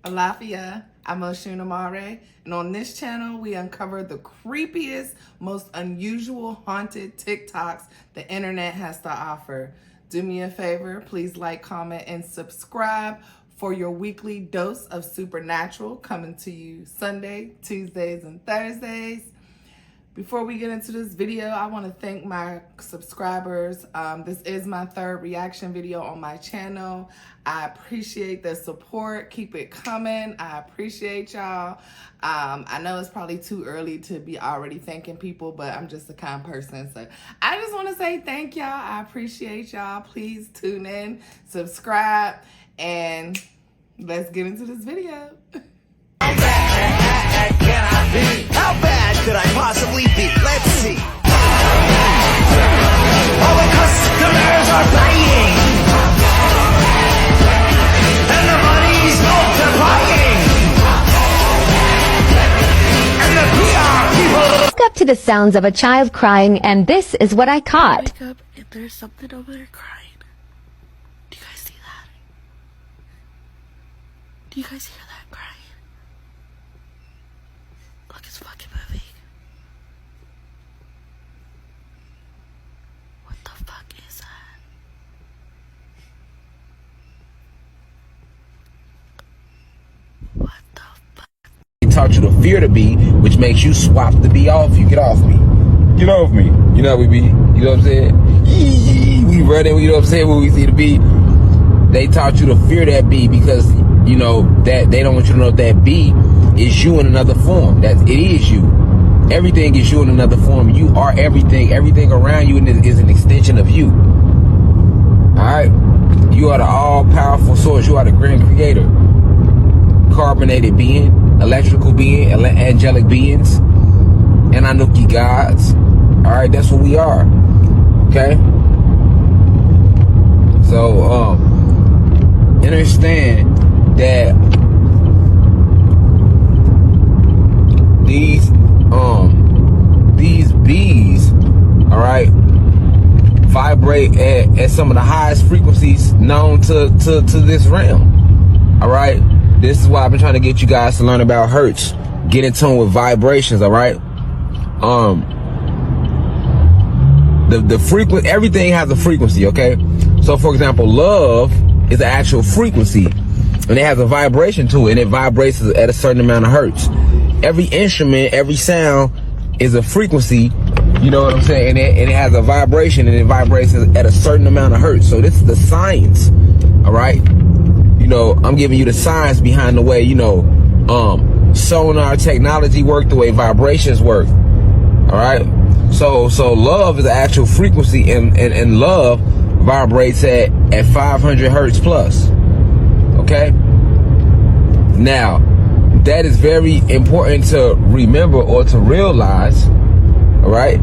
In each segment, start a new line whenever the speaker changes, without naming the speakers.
Alafia, I'm Oshunamare, and on this channel we uncover the creepiest, most unusual haunted TikToks the internet has to offer. Do me a favor, please like, comment, and subscribe for your weekly dose of supernatural coming to you Sunday, Tuesdays, and Thursdays. Before we get into this video, I want to thank my subscribers. This is my third reaction video on my channel. I appreciate the support. Keep it coming. I appreciate y'all. I know it's probably too early to be already thanking people, but I'm just a kind person. So I just want to say thank y'all. I appreciate y'all. Please tune in, subscribe, and let's get into this video.
How bad could I possibly be? Let's see. All the customers are paying, and the money's multiplying, and the PR people
Woke up to the sounds of a child crying, and this is what I caught.
Wake up and there's something over there crying. Do you guys see that? Do you guys hear that crying? Look, it's fucking moving. What the fuck is that? What the fuck?
They taught you to fear the bee, which makes you swap the bee off you. Get off me. Get off me. You know we be, you know what I'm saying? Yee, we running, you know what I'm saying, when we see the bee. They taught you to fear that bee because, you know, that they don't want you to know that bee is you in another form. That it is you. Everything is you in another form. You are everything. Everything around you is an extension of you. Alright? You are the all-powerful source. You are the grand creator. Carbonated being, electrical being, angelic beings, Anunnaki gods. Alright, that's what we are. Okay? So, understand that these bees, alright, vibrate at some of the highest frequencies known to this realm. Alright? This is why I've been trying to get you guys to learn about hertz. Get in tune with vibrations, alright? The frequency, everything has a frequency, okay? So for example, love is an actual frequency, and it has a vibration to it, and it vibrates at a certain amount of hertz. Every instrument, every sound is a frequency, you know what I'm saying? And it has a vibration, and it vibrates at a certain amount of hertz. So this is the science, all right? You know, I'm giving you the science behind the way, you know, sonar technology work, the way vibrations work, all right? So love is the actual frequency, and love vibrates at 500 hertz plus. Okay? Now, that is very important to remember or to realize. Alright?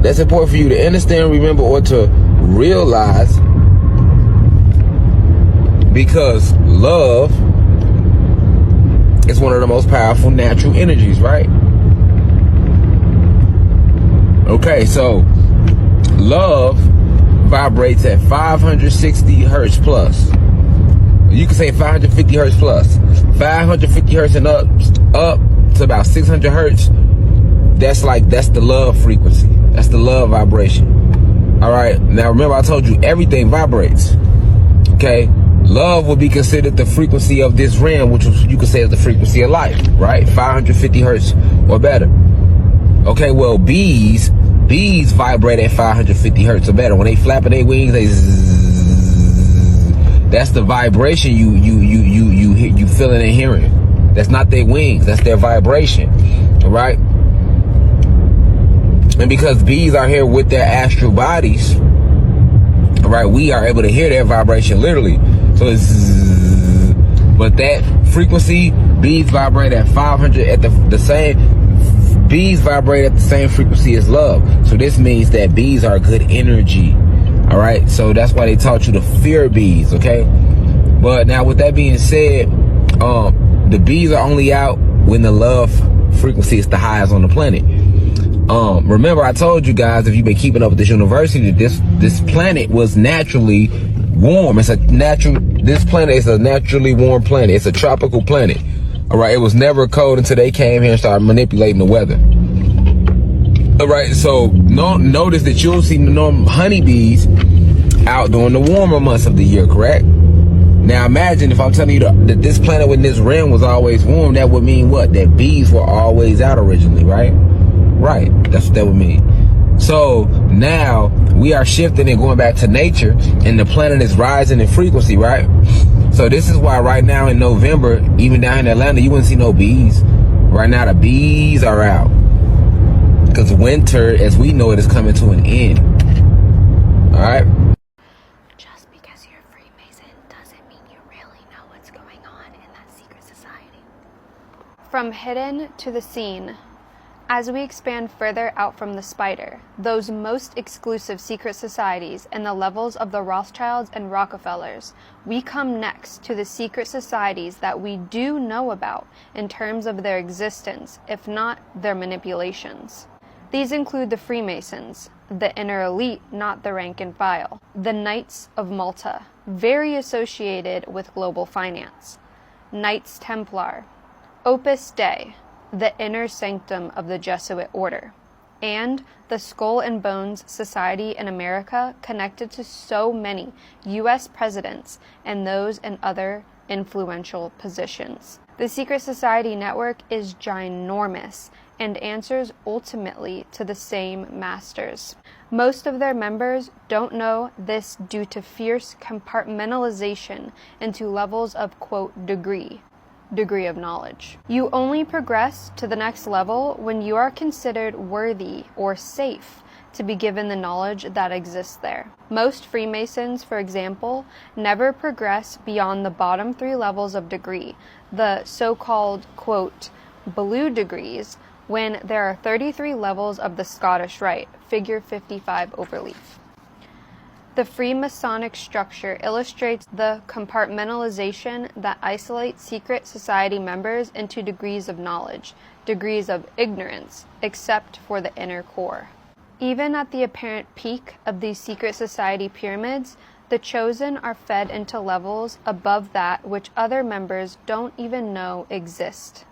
That's important for you to understand, remember, or to realize, because love is one of the most powerful natural energies, right? Okay, so love vibrates at 560 hertz plus. You can say 550 hertz plus. 550 hertz and up to about 600 hertz. That's the love frequency. That's the love vibration. All right. Now remember, I told you everything vibrates. Okay. Love would be considered the frequency of this realm, which you could say is the frequency of life, right? 550 hertz or better. Okay. Well, bees vibrate at 550 hertz or better. When they flapping their wings, they zzz. That's the vibration you feeling and hearing. That's not their wings, that's their vibration. All right? And because bees are here with their astral bodies, all right, we are able to hear their vibration literally. So it's zzz. But that frequency, bees vibrate at 500 at the same. Bees vibrate at the same frequency as love. So this means that bees are good energy. All right. So that's why they taught you to fear bees. Okay. But now with that being said, the bees are only out when the love frequency is the highest on the planet. Remember I told you guys, if you've been keeping up with this university, that this planet was naturally warm. This planet is a naturally warm planet. It's a tropical planet. All right. It was never cold until they came here and started manipulating the weather. All right. So notice that you'll see the normal honeybees out during the warmer months of the year, correct? Now imagine if I'm telling you that this planet when this rim was always warm, that would mean what? That bees were always out originally, right? Right. That's what that would mean. So now we are shifting and going back to nature, and the planet is rising in frequency, right? So this is why right now in November, even down in Atlanta, you wouldn't see no bees. Right now the bees are out. Because winter, as we know it, is coming to an end. All right?
Just because you're a Freemason doesn't mean you really know what's going on in that secret society.
From hidden to the seen. As we expand further out from the spider, those most exclusive secret societies and the levels of the Rothschilds and Rockefellers, we come next to the secret societies that we do know about in terms of their existence, if not their manipulations. These include the Freemasons, the inner elite, not the rank and file, the Knights of Malta, very associated with global finance, Knights Templar, Opus Dei, the inner sanctum of the Jesuit order, and the Skull and Bones Society in America, connected to so many U.S. presidents and those in other influential positions. The secret society network is ginormous and answers ultimately to the same masters. Most of their members don't know this due to fierce compartmentalization into levels of, quote, degree of knowledge. You only progress to the next level when you are considered worthy or safe to be given the knowledge that exists there. Most Freemasons, for example, never progress beyond the bottom 3 levels of degree, the so-called, quote, blue degrees, when there are 33 levels of the Scottish Rite, figure 55 overleaf. The Freemasonic structure illustrates the compartmentalization that isolates secret society members into degrees of knowledge, degrees of ignorance, except for the inner core. Even at the apparent peak of these secret society pyramids, the chosen are fed into levels above that which other members don't even know exist.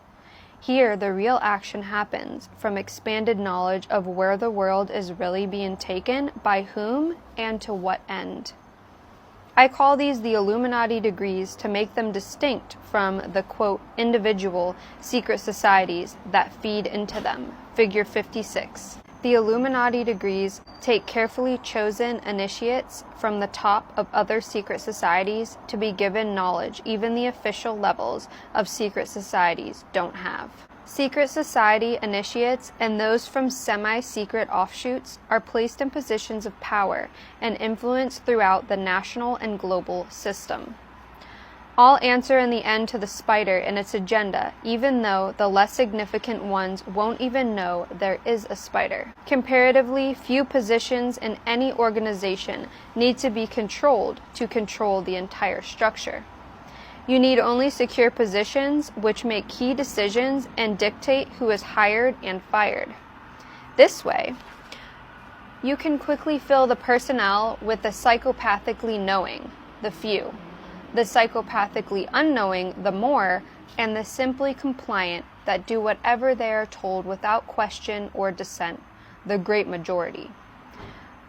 Here, the real action happens from expanded knowledge of where the world is really being taken, by whom, and to what end. I call these the Illuminati degrees to make them distinct from the, quote, individual secret societies that feed into them, figure 56. The Illuminati degrees take carefully chosen initiates from the top of other secret societies to be given knowledge even the official levels of secret societies don't have. Secret society initiates and those from semi-secret offshoots are placed in positions of power and influence throughout the national and global system. All answer in the end to the spider and its agenda, even though the less significant ones won't even know there is a spider. Comparatively, few positions in any organization need to be controlled to control the entire structure. You need only secure positions which make key decisions and dictate who is hired and fired. This way, you can quickly fill the personnel with the psychopathically knowing, the few, the psychopathically unknowing, the more, and the simply compliant that do whatever they are told without question or dissent, the great majority.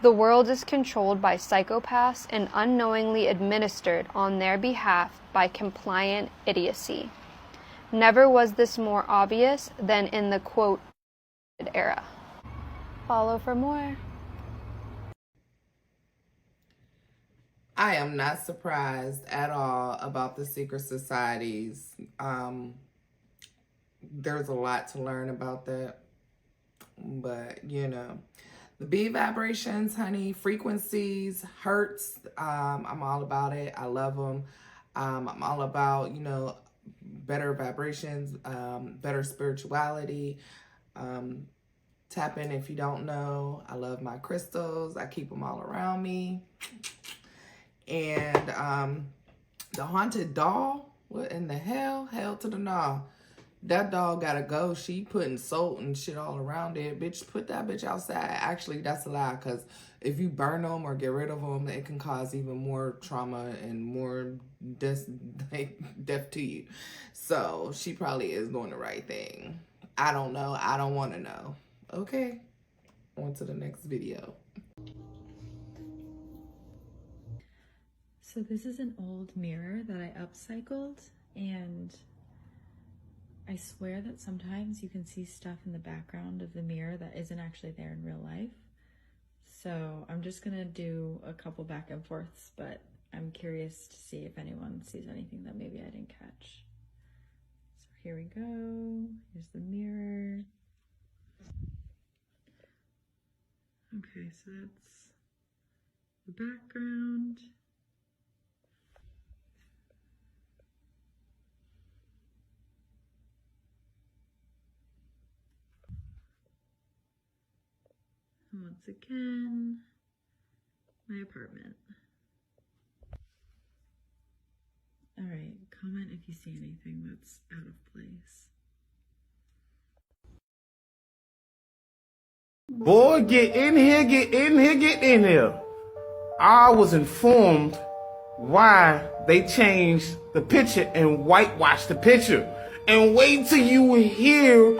The world is controlled by psychopaths and unknowingly administered on their behalf by compliant idiocy. Never was this more obvious than in the, quote, era. Follow for more.
I am not surprised at all about the secret societies. There's a lot to learn about that. But, you know, the B vibrations, honey, frequencies, hertz, I'm all about it. I love them. I'm all about, you know, better vibrations, better spirituality. Tap in if you don't know. I love my crystals. I keep them all around me. And the haunted doll, what in the hell? Hell to the no. That dog gotta go. She putting salt and shit all around it. Bitch, put that bitch outside. Actually, that's a lie, because if you burn them or get rid of them, it can cause even more trauma and more death to you. So she probably is doing the right thing. I don't know. I don't want to know. Okay, on to the next video.
So this is an old mirror that I upcycled, and I swear that sometimes you can see stuff in the background of the mirror that isn't actually there in real life. So I'm just gonna do a couple back and forths, but I'm curious to see if anyone sees anything that maybe I didn't catch. So here we go. Here's the mirror. Okay, so that's the background. And once again, my apartment. All right, comment if you see anything that's out of place.
Boy, get in here, get in here, get in here. I was informed why they changed the picture and whitewashed the picture. And wait till you hear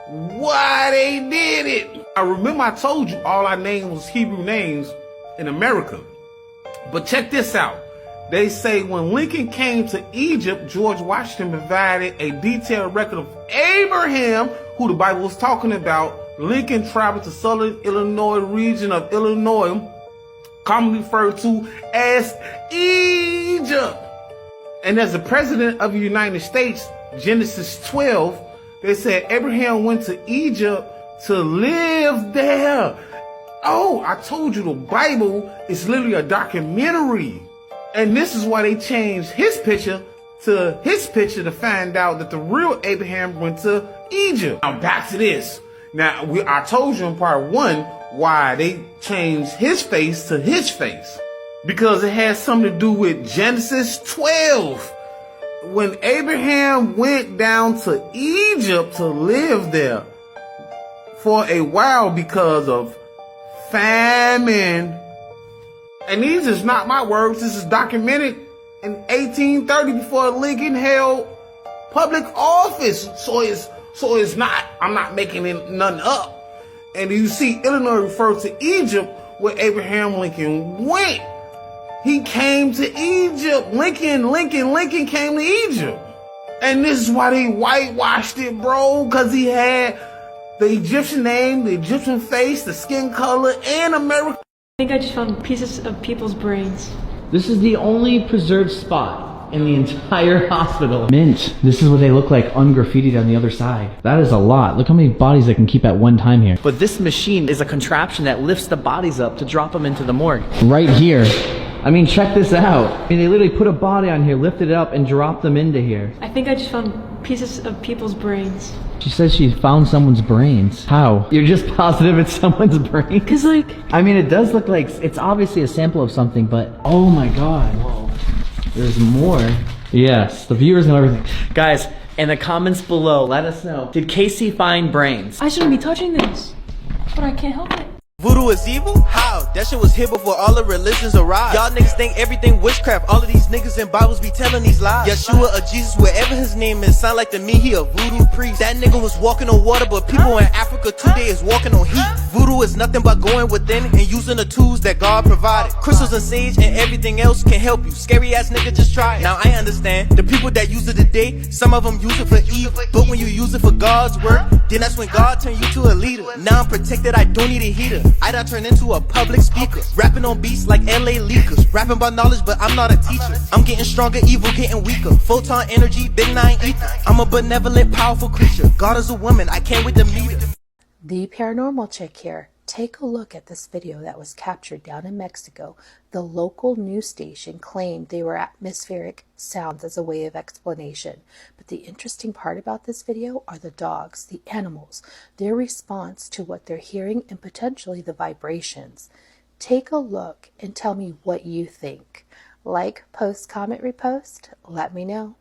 why they did it. I remember I told you all our names was Hebrew names in America. But check this out. They say when Lincoln came to Egypt, George Washington provided a detailed record of Abraham, who the Bible was talking about. Lincoln traveled to southern Illinois region of Illinois, commonly referred to as Egypt. And as the president of the United States, Genesis 12, they said Abraham went to Egypt to live there. Oh, I told you the Bible is literally a documentary. And this is why they changed his picture to find out that the real Abraham went to Egypt. Now back to this. Now, I told you in part 1 why they changed his face to his face. Because it has something to do with Genesis 12. When Abraham went down to Egypt to live there for a while because of famine. And these is not my words. This is documented in 1830 before Lincoln held public office. So it's not, I'm not making nothing up. And you see Illinois refers to Egypt where Abraham Lincoln went. He came to Egypt. Lincoln came to Egypt. And this is why they whitewashed it, bro. Because he had the Egyptian name, the Egyptian face, the skin color, and American.
I think I just found pieces of people's brains.
This is the only preserved spot in the entire hospital. Mint. This is what they look like ungraffitied on the other side. That is a lot. Look how many bodies I can keep at one time here.
But this machine is a contraption that lifts the bodies up to drop them into the morgue.
Right here. I mean, check this out. I mean, they literally put a body on here, lifted it up, and dropped them into here.
I think I just found pieces of people's brains.
She says she found someone's brains. How? You're just positive it's someone's brain?
Cause like...
I mean, it does look like it's obviously a sample of something, but oh my god. Whoa. There's more. Yes, the viewers and everything.
Guys, in the comments below, let us know. Did Casey find brains?
I shouldn't be touching this, but I can't help it.
Voodoo is evil? How? That shit was here before all the religions arrived. Y'all niggas think everything witchcraft. All of these niggas in Bibles be telling these lies. Yeshua or Jesus, wherever his name is, sound like to me he a voodoo priest. That nigga was walking on water, but people in Africa today is walking on heat. Voodoo is nothing but going within and using the tools that God provided. Crystals and sage and everything else can help you. Scary ass nigga, just try it. Now I understand the people that use it today, some of them use it for evil. But when you use it for God's work, then that's when God turn you to a leader. Now I'm protected, I don't need a heater. I done turned into a public speaker, rapping on beats like LA leakers, rapping about knowledge but I'm not a teacher. I'm getting stronger, evil getting weaker, photon energy, big 9 ether. I'm a benevolent, powerful creature. God is a woman, I can't wait to meet her.
The Paranormal Chick here. Take a look at this video that was captured down in Mexico. The local news station claimed they were atmospheric sounds as a way of explanation. But the interesting part about this video are the dogs, the animals, their response to what they're hearing and potentially the vibrations. Take a look and tell me what you think. Like, post, comment, repost, let me know.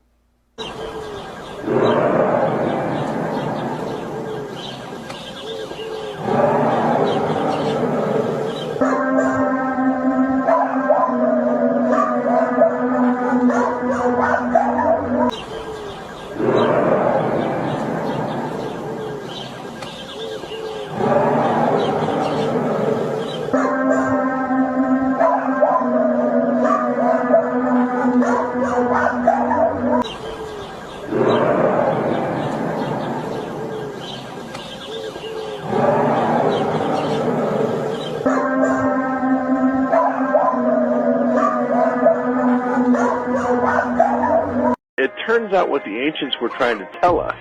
turns out what the ancients were trying to tell us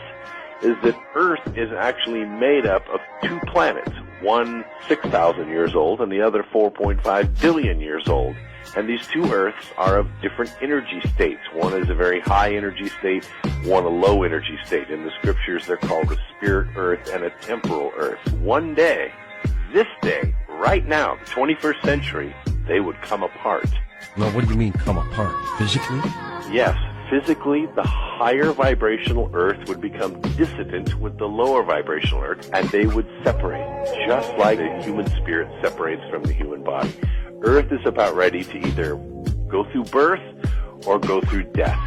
is that Earth is actually made up of two planets, one 6,000 years old and the other 4.5 billion years old. And these two Earths are of different energy states. One is a very high energy state, one a low energy state. In the scriptures, they're called a spirit Earth and a temporal Earth. One day, this day, right now, the 21st century, they would come apart.
Well, what do you mean come apart? Physically?
Yes, physically, the higher vibrational Earth would become dissident with the lower vibrational Earth, and they would separate, just like the human spirit separates from the human body. Earth is about ready to either go through birth or go through death.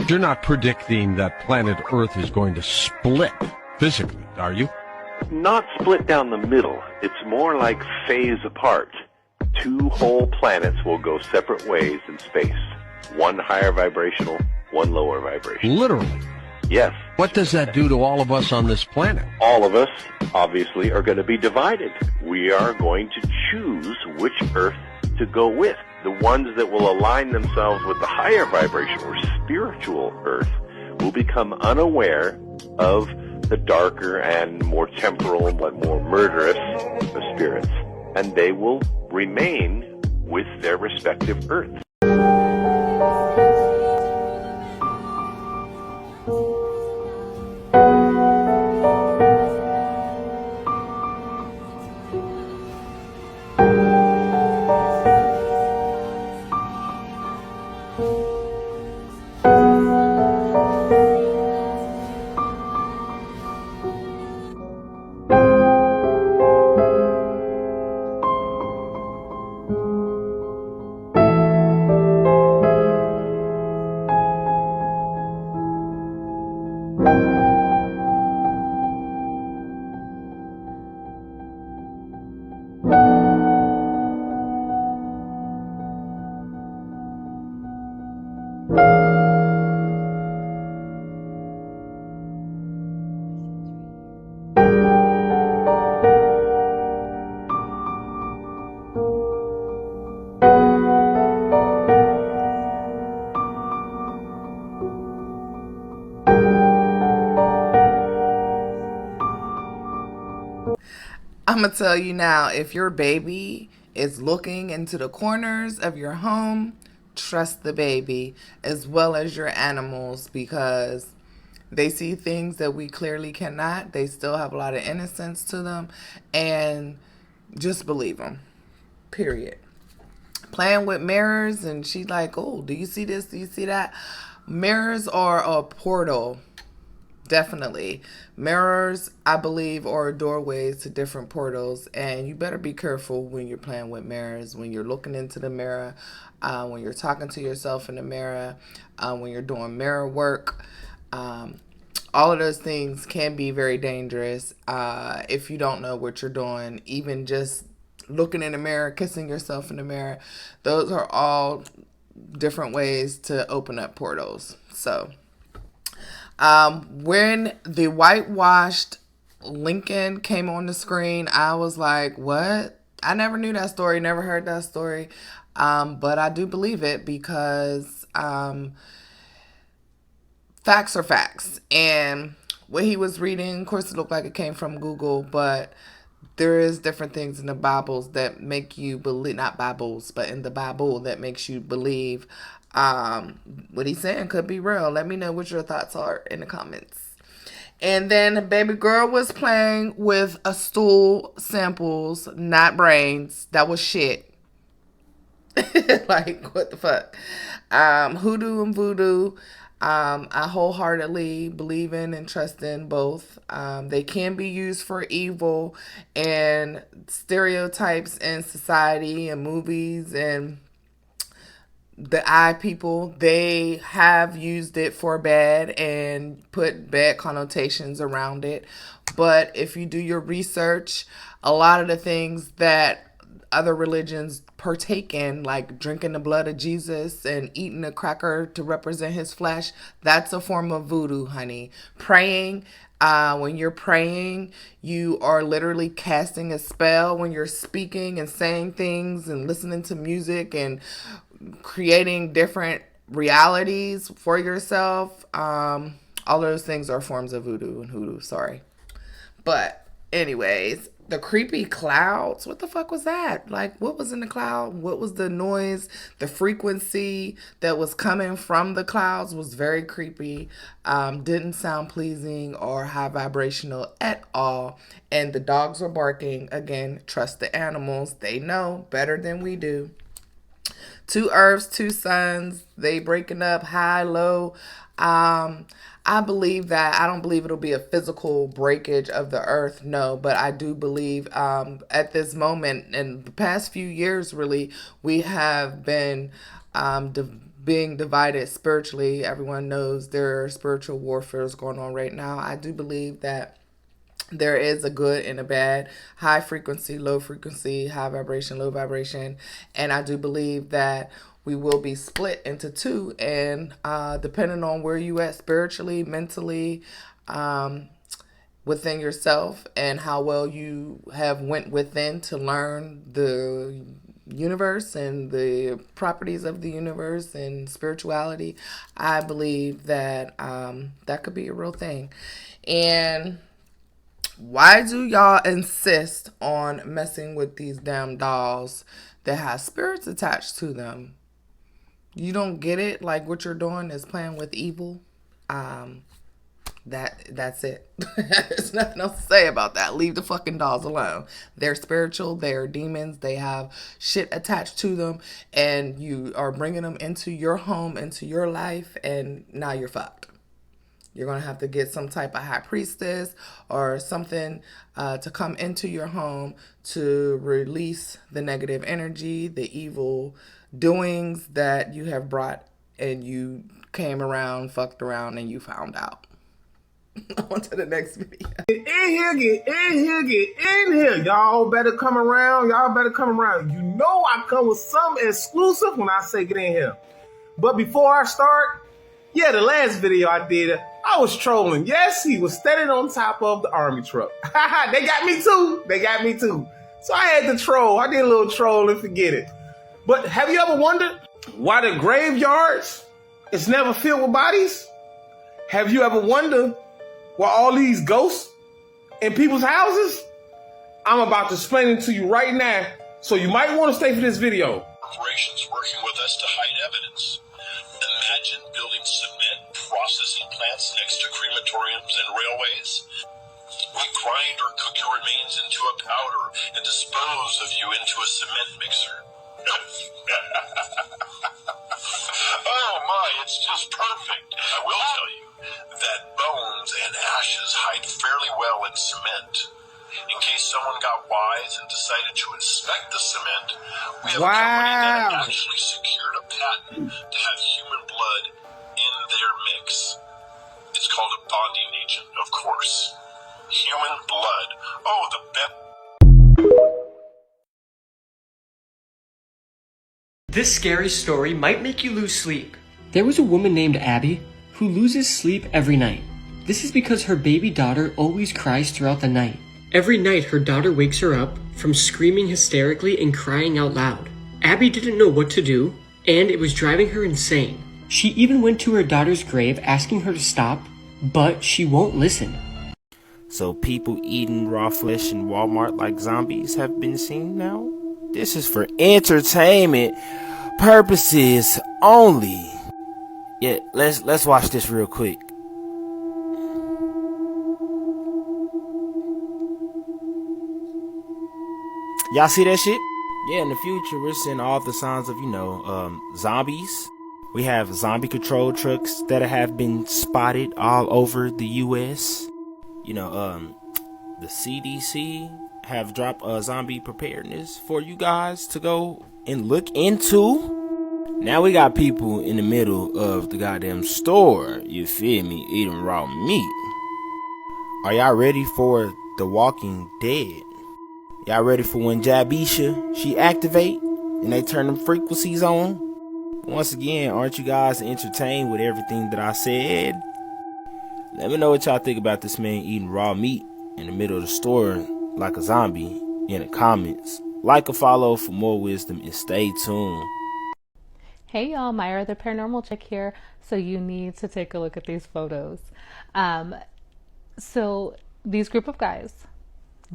You're not predicting that planet Earth is going to split physically, are you?
Not split down the middle. It's more like phase apart. Two whole planets will go separate ways in space. One higher vibrational, one lower vibrational.
Literally?
Yes.
What does that do to all of us on this planet?
All of us, obviously, are going to be divided. We are going to choose which Earth to go with. The ones that will align themselves with the higher vibration or spiritual Earth will become unaware of the darker and more temporal and more murderous spirits, and they will remain with their respective Earths.
I'm going to tell you now, if your baby is looking into the corners of your home, trust the baby as well as your animals, because they see things that we clearly cannot. They still have a lot of innocence to them, and just believe them, period. Playing with mirrors, and she's like, oh, do you see this? Do you see that? Mirrors are a portal. Definitely. Mirrors, I believe, are doorways to different portals, and you better be careful when you're playing with mirrors, when you're looking into the mirror, when you're talking to yourself in the mirror, when you're doing mirror work. All of those things can be very dangerous if you don't know what you're doing. Even just looking in the mirror, kissing yourself in the mirror, those are all different ways to open up portals. So when the whitewashed Lincoln came on the screen, I was like, what? I never knew that story, never heard that story. But I do believe it because facts are facts. And what he was reading, of course, it looked like it came from Google, but there is different things in the Bibles that make you believe, not Bibles, but in the Bible that makes you believe what he's saying could be real. Let me know what your thoughts are in the comments. And then baby girl was playing with a stool samples, not brains. That was shit. Like, what the fuck? Hoodoo and voodoo. I wholeheartedly believe in and trust in both. They can be used for evil and stereotypes in society and movies and the eye people. They have used it for bad and put bad connotations around it. But if you do your research, a lot of the things that other religions partake in, like drinking the blood of Jesus and eating a cracker to represent his flesh, that's a form of voodoo, honey. Praying, when you're praying, you are literally casting a spell. When you're speaking and saying things and listening to music and creating different realities for yourself. All those things are forms of voodoo and hoodoo, sorry. But anyways, the creepy clouds, what the fuck was that? Like, what was in the cloud? What was the noise? The frequency that was coming from the clouds was very creepy. Didn't sound pleasing or high vibrational at all. And the dogs were barking. Again, trust the animals. They know better than we do. 2 earths, 2 suns, they breaking up high, low. I believe that. I don't believe it'll be a physical breakage of the earth, no, but I do believe at this moment, in the past few years, really, we have been being divided spiritually. Everyone knows there are spiritual warfare going on right now. I do believe that there is a good and a bad, high frequency, low frequency, high vibration, low vibration. And I do believe that we will be split into 2. And depending on where you at spiritually, mentally, within yourself, and how well you have went within to learn the universe and the properties of the universe and spirituality, I believe that that could be a real thing. And why do y'all insist on messing with these damn dolls that have spirits attached to them? You don't get it? Like, what you're doing is playing with evil. That's it. There's nothing else to say about that. Leave the fucking dolls alone. They're spiritual. They're demons. They have shit attached to them, and you are bringing them into your home, into your life, and now you're fucked. You're going to have to get some type of high priestess or something to come into your home to release the negative energy, the evil doings that you have brought, and you came around, fucked around, and you found out. On to the next video.
Get in here. Y'all better come around. You know I come with something exclusive when I say get in here. But before I start, yeah, the last video I did, I was trolling. Yes, he was standing on top of the army truck. They got me too. So I had to troll. I did a little troll and forget it. But have you ever wondered why the graveyards is never filled with bodies? Have you ever wondered why all these ghosts in people's houses? I'm about to explain it to you right now, so you might want to stay for this video.
Corporations working with us to hide evidence. Imagine building cement processing plants next to crematoriums and railways. We grind or cook your remains into a powder and dispose of you into a cement mixer. Oh my, it's just perfect. I will tell you that bones and ashes hide fairly well in cement. In case someone got wise and decided to inspect the cement, we have a company that actually secured a patent to have human blood in their mix. It's called a bonding agent, of course. Human blood. Oh, the best.
This scary story might make you lose sleep. There was a woman named Abby who loses sleep every night. This is because her baby daughter always cries throughout the night. Every night her daughter wakes her up from screaming hysterically and crying out loud. Abby didn't know what to do, and it was driving her insane. She even went to her daughter's grave asking her to stop, but she won't listen.
So people eating raw flesh in Walmart like zombies have been seen now? This is for entertainment purposes only. Yeah, let's watch this real quick. Y'all see that shit? Yeah, in the future we're seeing all the signs of, zombies. We have zombie control trucks that have been spotted all over the US. The CDC have dropped a zombie preparedness for you guys to go and look into. Now we got people in the middle of the goddamn store, you feel me, eating raw meat. Are y'all ready for The Walking Dead? Y'all ready for when Jabisha, she activate and they turn them frequencies on? Once again, aren't you guys entertained with everything that I said? Let me know what y'all think about this man eating raw meat in the middle of the store like a zombie in the comments. Like or follow for more wisdom and stay tuned.
Hey y'all, Myra the Paranormal Chick here. So you need to take a look at these photos. So these group of guys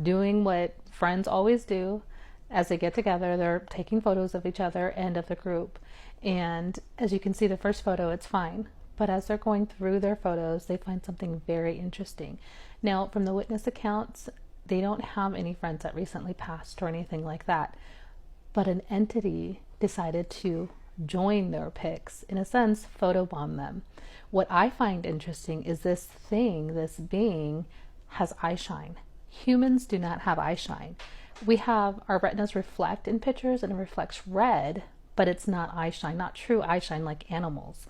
doing what friends always do as they get together, they're taking photos of each other and of the group. And as you can see, the first photo, it's fine. But as they're going through their photos, they find something very interesting. Now, from the witness accounts, they don't have any friends that recently passed or anything like that. But an entity decided to join their pics, in a sense, photobomb them. What I find interesting is this thing, this being, has eye shine. Humans do not have eye shine. We have our retinas reflect in pictures and it reflects red, but it's not eye shine, not true eye shine like animals.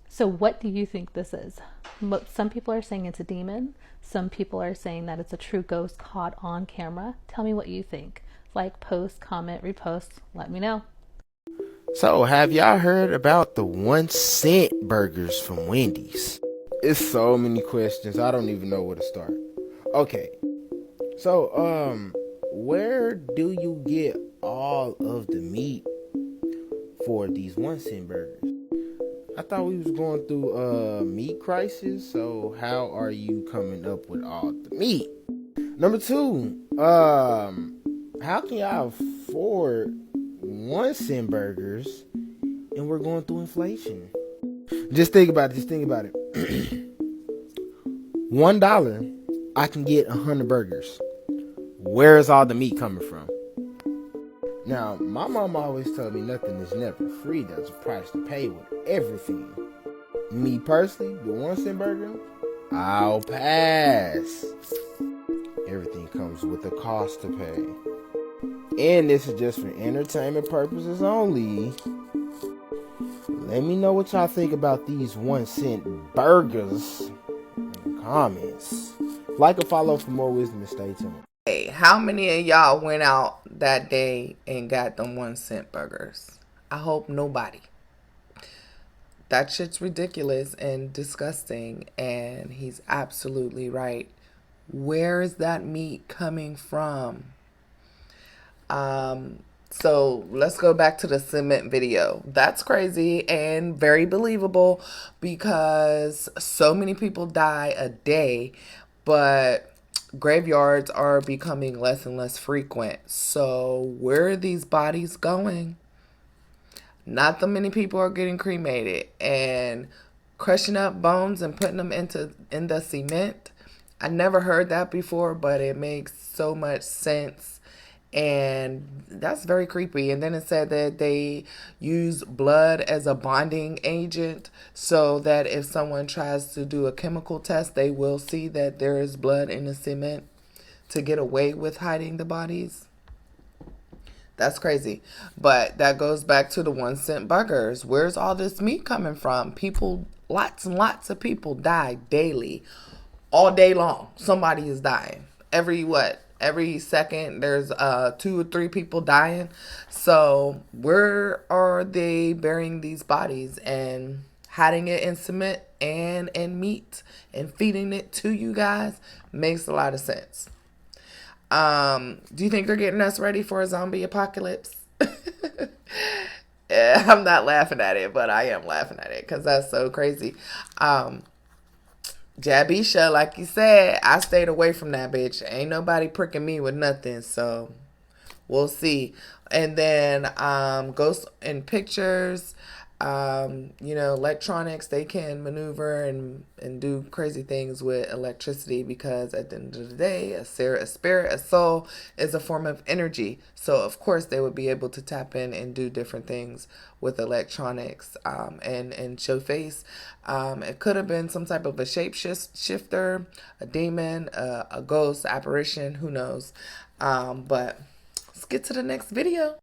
So what do you think this is? Some people are saying it's a demon. Some people are saying that it's a true ghost caught on camera. Tell me what you think. Like, post, comment, repost, let me know.
So, have y'all heard about the 1-cent burgers from Wendy's? It's so many questions. I don't even know where to start. Okay. So, where do you get all of the meat for these 1-cent burgers? I thought we was going through a meat crisis, so how are you coming up with all the meat? Number 2, how can y'all afford 1-cent burgers and we're going through inflation? Just think about it. $1, I can get 100 burgers. Where is all the meat coming from? Now, my mom always told me nothing is never free. There's a price to pay with everything. Me personally, the 1-cent burger, I'll pass. Everything comes with a cost to pay. And this is just for entertainment purposes only. Let me know what y'all think about these 1-cent burgers in the comments. Like and follow for more wisdom and stay tuned.
Hey, how many of y'all went out that day and got them 1-cent burgers? I hope nobody. That shit's ridiculous and disgusting, and he's absolutely right. Where is that meat coming from? So let's go back to the cement video. That's crazy and very believable because so many people die a day, but graveyards are becoming less and less frequent. So where are these bodies going? Not that many people are getting cremated and crushing up bones and putting them in the cement. I never heard that before, but it makes so much sense. And that's very creepy. And then it said that they use blood as a bonding agent so that if someone tries to do a chemical test, they will see that there is blood in the cement to get away with hiding the bodies. That's crazy. But that goes back to the 1-cent burgers. Where's all this meat coming from? People, lots and lots of people die daily, all day long. Somebody is dying. Every second there's 2 or 3 people dying. So where are they burying these bodies and hiding it in cement and in meat and feeding it to you guys? Makes a lot of sense. Do you think they're getting us ready for a zombie apocalypse? Yeah, I'm not laughing at it, but I am laughing at it because that's so crazy. Jabisha, like you said, I stayed away from that bitch. Ain't nobody pricking me with nothing, so we'll see. And then ghosts in pictures, electronics, they can maneuver and do crazy things with electricity because at the end of the day, a spirit, a soul is a form of energy. So of course they would be able to tap in and do different things with electronics and show face. It could have been some type of a shapeshifter, a demon, a ghost, apparition, who knows. But let's get to the next video.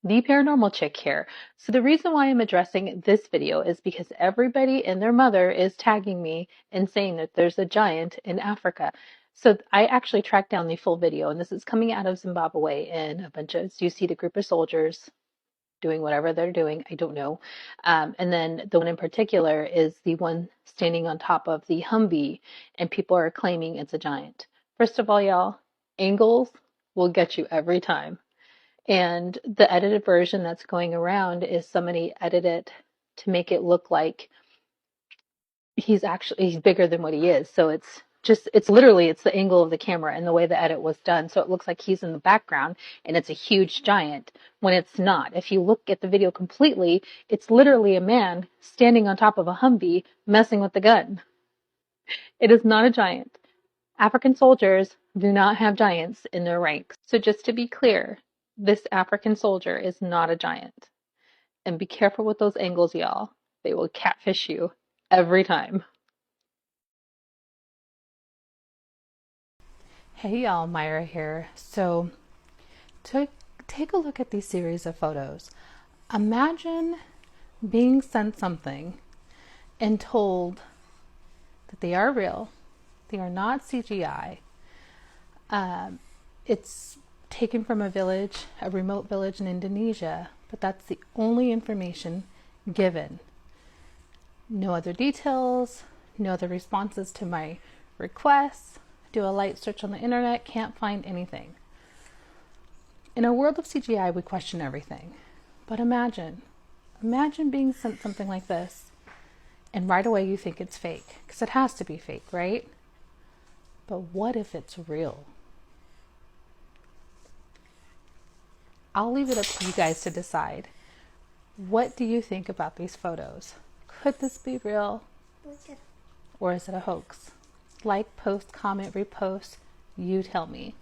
The Paranormal Chick here. So the reason why I'm addressing this video is because everybody and their mother is tagging me and saying that there's a giant in Africa. So I actually tracked down the full video, and this is coming out of Zimbabwe, and you see the group of soldiers
doing whatever they're doing. I don't know. And then the one in particular is the one standing on top of the Humvee, and people are claiming it's a giant. First of all, y'all, angles will get you every time. And the edited version that's going around is somebody edited it to make it look like he's bigger than what he is. So it's literally the angle of the camera and the way the edit was done. So it looks like he's in the background and it's a huge giant when it's not. If you look at the video completely, it's literally a man standing on top of a Humvee messing with the gun. It is not a giant. African soldiers do not have giants in their ranks. So just to be clear, this African soldier is not a giant. And be careful with those angles, y'all. They will catfish you every time. Hey y'all, Myra here. So to take a look at these series of photos, imagine being sent something and told that they are real, they are not CGI. It's taken from a village, a remote village in Indonesia, but that's the only information given. No other details, no other responses to my requests. Do a light search on the internet, can't find anything. In a world of CGI, we question everything. But imagine being sent something like this, and right away you think it's fake, because it has to be fake, right? But what if it's real? I'll leave it up to you guys to decide. What do you think about these photos? Could this be real? Or is it a hoax? Like, post, comment, repost, you tell me.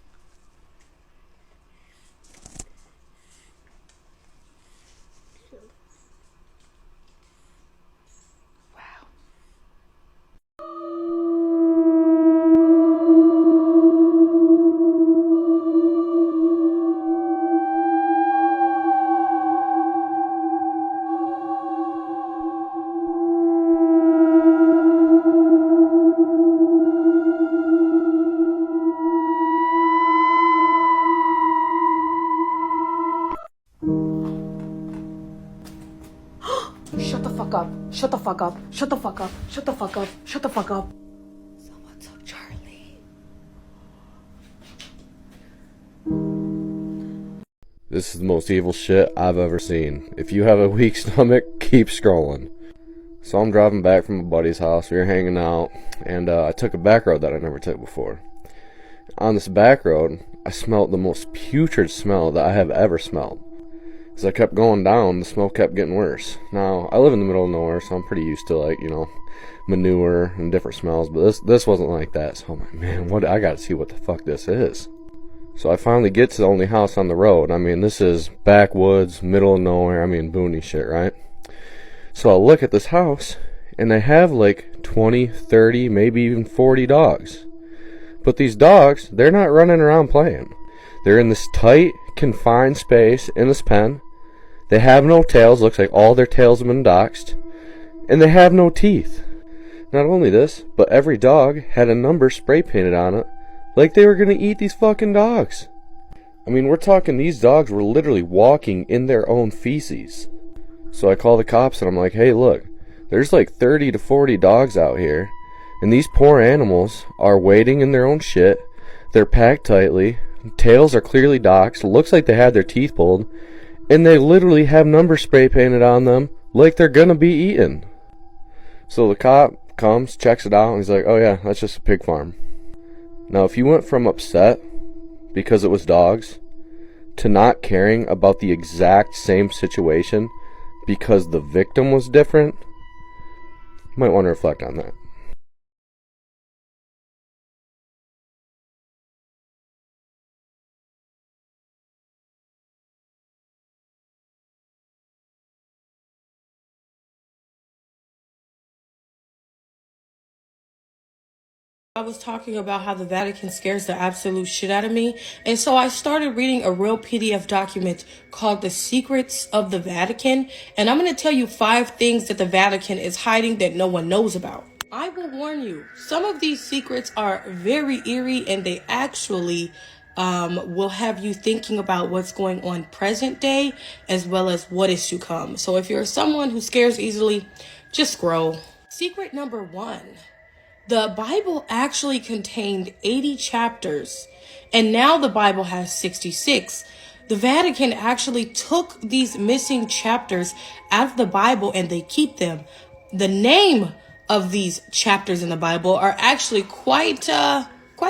Shut the fuck up. Shut the fuck up. Shut the fuck up. Shut the fuck up. Shut the fuck up.
Someone took Charlie.
This is the most evil shit I've ever seen. If you have a weak stomach, keep scrolling. So I'm driving back from a buddy's house. We were hanging out, and I took a back road that I never took before. On this back road, I smelled the most putrid smell that I have ever smelled. As I kept going down, the smell kept getting worse. Now, I live in the middle of nowhere, so I'm pretty used to, like, you know, manure and different smells, but this wasn't like that. So I'm like, man, I gotta see what the fuck this is. So I finally get to the only house on the road. I mean, this is backwoods, middle of nowhere, I mean, boony shit, right? So I look at this house, and they have like 20, 30, maybe even 40 dogs. But these dogs, they're not running around playing. They're in this tight, confined space in this pen. They have no tails, looks like all their tails have been doxed. And they have no teeth. Not only this, but every dog had a number spray painted on it, like they were gonna eat these fucking dogs. I mean, we're talking these dogs were literally walking in their own feces. So I call the cops and I'm like, hey look, there's like 30 to 40 dogs out here, and these poor animals are wading in their own shit. They're packed tightly, tails are clearly doxed, looks like they had their teeth pulled, and they literally have numbers spray painted on them like they're gonna be eaten. So the cop comes, checks it out, and he's like, oh yeah, that's just a pig farm. Now if you went from upset because it was dogs to not caring about the exact same situation because the victim was different, you might want to reflect on that.
I was talking about how the Vatican scares the absolute shit out of me, and so I started reading a real PDF document called The Secrets of the Vatican, and I'm going to tell you 5 things that the Vatican is hiding that no one knows about. I will warn you, some of these secrets are very eerie and they actually will have you thinking about what's going on present day as well as what is to come. So if you're someone who scares easily, just scroll. Secret number 1. The Bible actually contained 80 chapters, and now the Bible has 66. The Vatican actually took these missing chapters out of the Bible and they keep them. The name of these chapters in the Bible are actually quite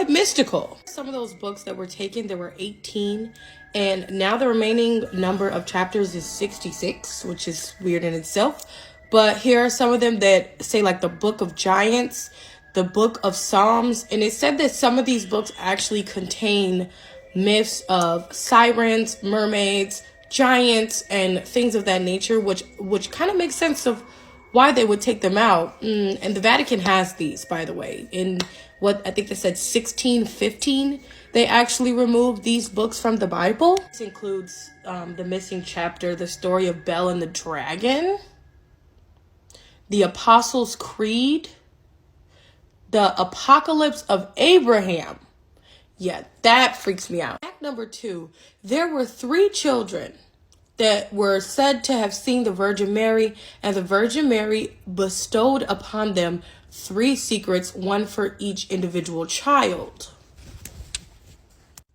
mystical. Some of those books that were taken, there were 18, and now the remaining number of chapters is 66, which is weird in itself. But here are some of them that say, like, the Book of Giants, the Book of Psalms, and it said that some of these books actually contain myths of sirens, mermaids, giants, and things of that nature, which kind of makes sense of why they would take them out. And the Vatican has these, by the way. In what I think they said 1615, they actually removed these books from the Bible. This includes the missing chapter, the story of Bel and the Dragon, the Apostles' Creed, the Apocalypse of Abraham. Yeah, that freaks me out. Fact number 2, there were 3 children that were said to have seen the Virgin Mary, and the Virgin Mary bestowed upon them 3 secrets, one for each individual child.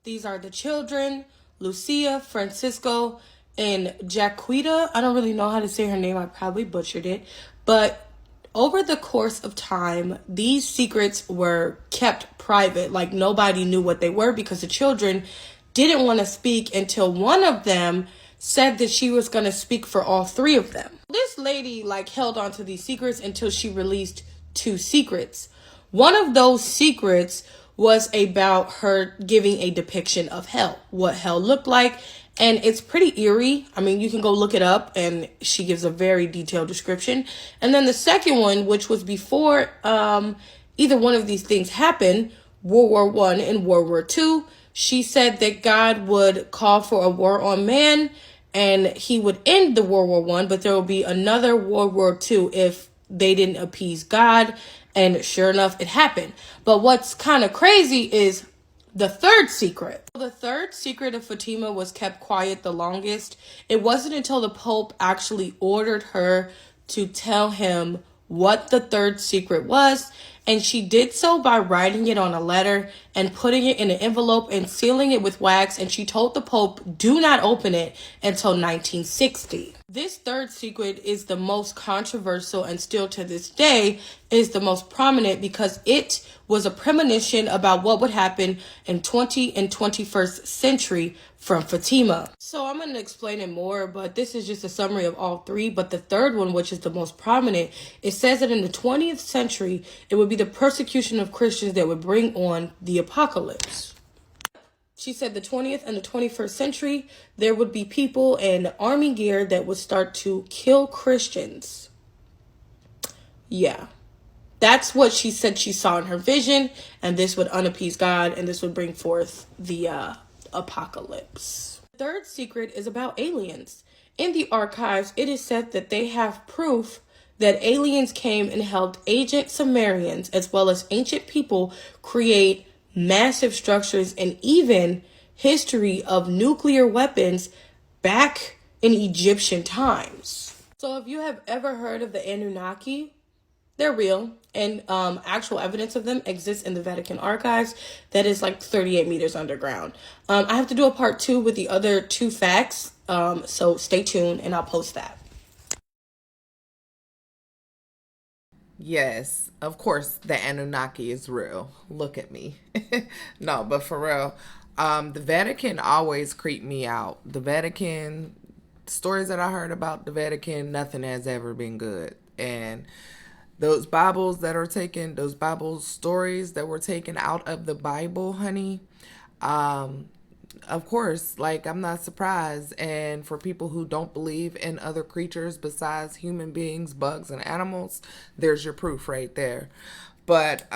These are the children, Lucia, Francisco, and Jaquita. I don't really know how to say her name. I probably butchered it. But over the course of time, these secrets were kept private. Like, nobody knew what they were because the children didn't want to speak until one of them said that she was going to speak for all 3 of them. This lady, like, held on to these secrets until she released 2 secrets. One of those secrets was about her giving a depiction of hell, what hell looked like. And it's pretty eerie. I mean, you can go look it up, and she gives a very detailed description. And then the second one, which was before either one of these things happened, World War I and World War II, she said that God would call for a war on man, and he would end the World War I, but there will be another World War II if they didn't appease God. And sure enough, it happened. But what's kind of crazy is the third secret. The third secret of Fatima was kept quiet the longest. It wasn't until the Pope actually ordered her to tell him what the third secret was. And she did so by writing it on a letter and putting it in an envelope and sealing it with wax. And she told the Pope, do not open it until 1960. This third secret is the most controversial and still to this day is the most prominent because it was a premonition about what would happen in 20th and 21st century from Fatima. So I'm going to explain it more, but this is just a summary of all 3. But the third one, which is the most prominent, it says that in the 20th century, it would be the persecution of Christians that would bring on the apocalypse. She said the 20th and the 21st century, there would be people in army gear that would start to kill Christians. Yeah. That's what she said she saw in her vision, and this would unappease God, and this would bring forth the apocalypse. The third secret is about aliens. In the archives, it is said that they have proof that aliens came and helped ancient Sumerians, as well as ancient people, create massive structures and even history of nuclear weapons back in Egyptian times. So if you have ever heard of the Anunnaki, they're real, and actual evidence of them exists in the Vatican archives that is like 38 meters underground. I have to do a part 2 with the other 2 facts, so stay tuned and I'll post that.
Yes, of course, the Anunnaki is real. Look at me. No, but for real, the Vatican always creeped me out. The Vatican, stories that I heard about the Vatican, nothing has ever been good. And those Bibles that are taken, those Bible stories that were taken out of the Bible, honey, of course, like, I'm not surprised. And for people who don't believe in other creatures besides human beings, bugs, and animals, there's your proof right there. But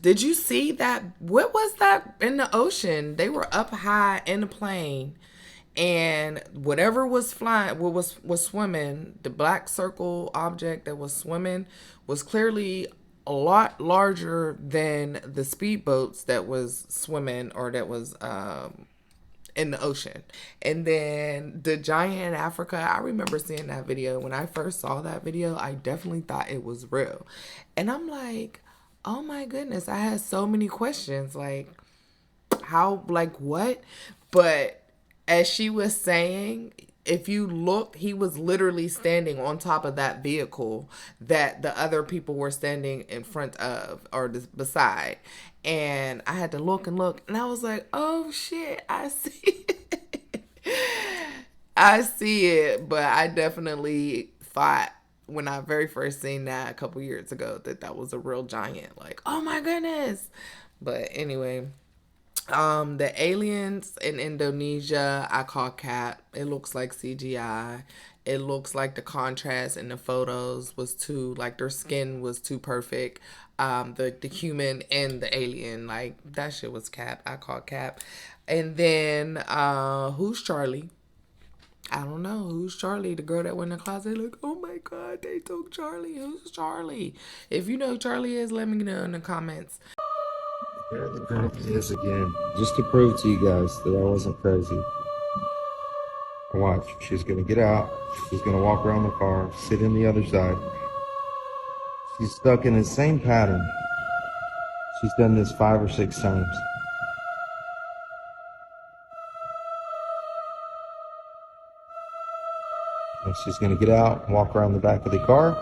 did you see that? What was that in the ocean? They were up high in the plane, and whatever was flying, what was swimming, the black circle object that was swimming was clearly a lot larger than the speedboats that was swimming or that was in the ocean. And then the giant in Africa, I remember seeing that video. When I first saw that video, I definitely thought it was real. And I'm like, oh my goodness, I had so many questions. Like, how, like what? But as she was saying, if you look, he was literally standing on top of that vehicle that the other people were standing in front of or beside. And I had to look and look, and I was like, oh shit, I see it. I see it. But I definitely thought when I very first seen that a couple years ago that was a real giant. Like, oh my goodness. But anyway, the aliens in Indonesia, I call cap. It looks like CGI. It looks like the contrast in the photos was too, like their skin was too perfect. The human and the alien, like that shit was cap. I call cap. And then who's Charlie? I don't know. Who's Charlie? The girl that went in the closet like, oh my God, they took Charlie. Who's Charlie? If you know who Charlie is, let me know in the comments.
There the girl is again, just to prove to you guys that I wasn't crazy. Watch, she's gonna get out, she's gonna walk around the car, sit in the other side. She's stuck in the same pattern. She's done this 5 or 6 times. And she's gonna get out, walk around the back of the car.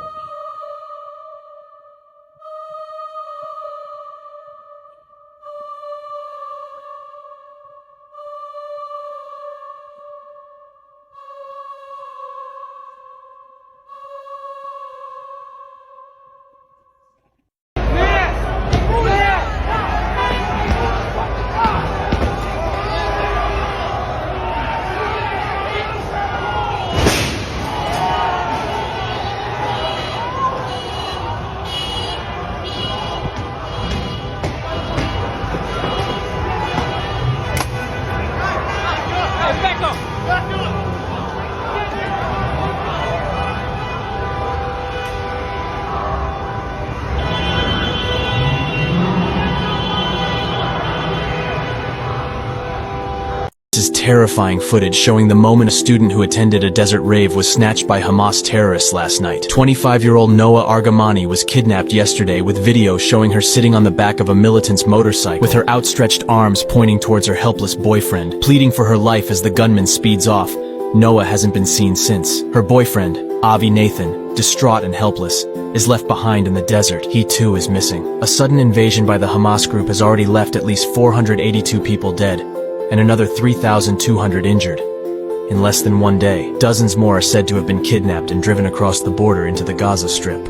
This is terrifying footage showing the moment a student who attended a desert rave was snatched by Hamas terrorists last night. 25-year-old Noah Argamani was kidnapped yesterday, with video showing her sitting on the back of a militant's motorcycle with her outstretched arms pointing towards her helpless boyfriend, pleading for her life as the gunman speeds off. Noah hasn't been seen since. Her boyfriend, Avi Nathan, distraught and helpless, is left behind in the desert. He too is missing. A sudden invasion by the Hamas group has already left at least 482 people dead, and another 3,200 injured. In less than one day, dozens more are said to have been kidnapped and driven across the border into the Gaza Strip.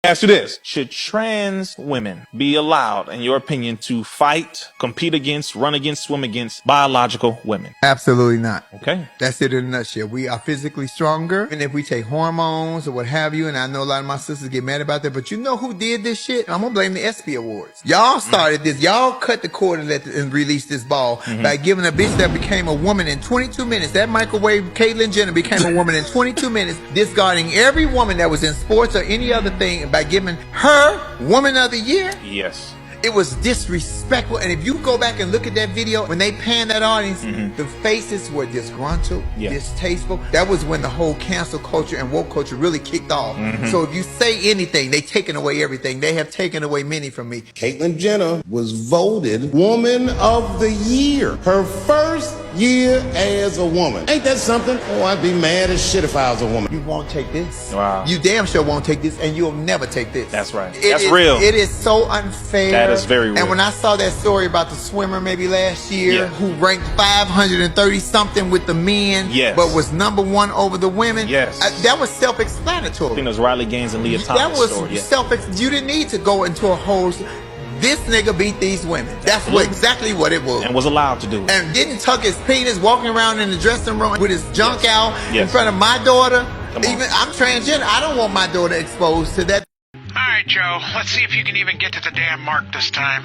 Ask you this: should trans women be allowed, in your opinion, to fight, compete against, run against, swim against biological women?
Absolutely not.
Okay.
That's it in a nutshell. We are physically stronger, and if we take hormones or what have you, and I know a lot of my sisters get mad about that, but you know who did this shit? I'm gonna blame the ESPY Awards. Y'all started this. Y'all cut the cord and released this ball by giving a bitch that became a woman in 22 minutes. That microwave Caitlyn Jenner became a woman in 22 minutes, discarding every woman that was in sports or any other thing by giving her Woman of the Year.
Yes.
It was disrespectful. And if you go back and look at that video, when they panned that audience, the faces were disgruntled, distasteful. That was when the whole cancel culture and woke culture really kicked off. So if you say anything, they taken away everything. They have taken away many from me.
Caitlyn Jenner was voted Woman of the Year. Her first year as a woman. Ain't that something? Oh, I'd be mad as shit if I was a woman.
You won't take this.
Wow.
You damn sure won't take this, and you'll never take this.
That's right. That's real.
It is so unfair.
That is very real.
And when I saw that story about the swimmer maybe last year who ranked 530 something with the men, but was #1 over the women, that was self-explanatory.
I think it was Riley Gaines and Leah Thomas.
That was
story.
You didn't need to go into a whole. This nigga beat these women. That's exactly what it was.
And was allowed to do it.
And didn't tuck his penis, walking around in the dressing room with his junk out in front of my daughter. Even I'm transgender. I don't want my daughter exposed to that.
Alright, Joe, let's see if you can even get to the damn mark this time.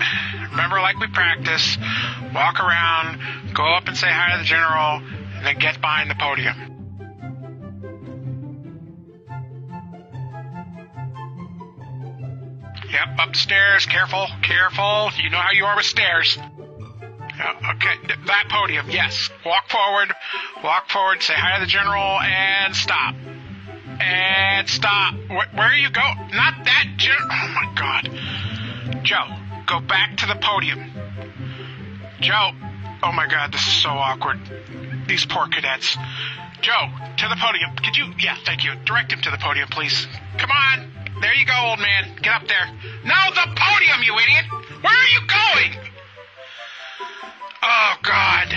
Remember, like we practice, walk around, go up and say hi to the general, and then get behind the podium. Yep, up the stairs. Careful, careful. You know how you are with stairs. Okay, that podium, yes. Walk forward, say hi to the general, and stop. And stop. Where you go? Not that general. Oh my God. Joe, go back to the podium. Joe. Oh my God, this is so awkward. These poor cadets. Joe, to the podium. Could you? Yeah, thank you. Direct him to the podium, please. Come on. There you go, old man. Get up there. No, the podium, you idiot. Where are you going? Oh, God.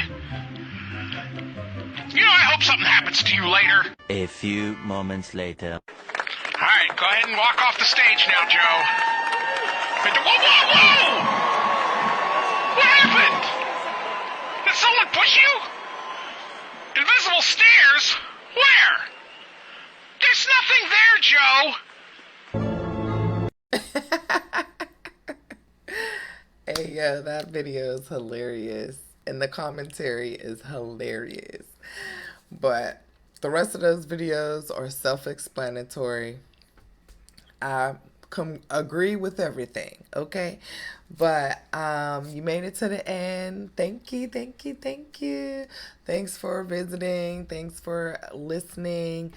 You know, I hope something happens to you later.
A few moments later.
All right, go ahead and walk off the stage now, Joe. Whoa, whoa, whoa! What happened? Did someone push you? Invisible stairs? Where? There's nothing there, Joe!
Hey, yo, that video is hilarious. And the commentary is hilarious. But the rest of those videos are self-explanatory. I agree with everything, okay? But you made it to the end. Thank you, thank you, thank you. Thanks for visiting. Thanks for listening.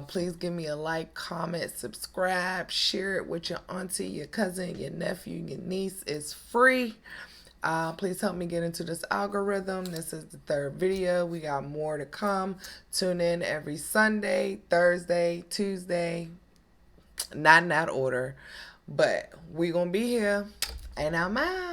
Please give me a like, comment, subscribe, share it with your auntie, your cousin, your nephew, your niece. It's free. Please help me get into this algorithm. This is the third video. We got more to come. Tune in every Sunday, Thursday, Tuesday. Not in that order, but we gonna be here, and I'm out.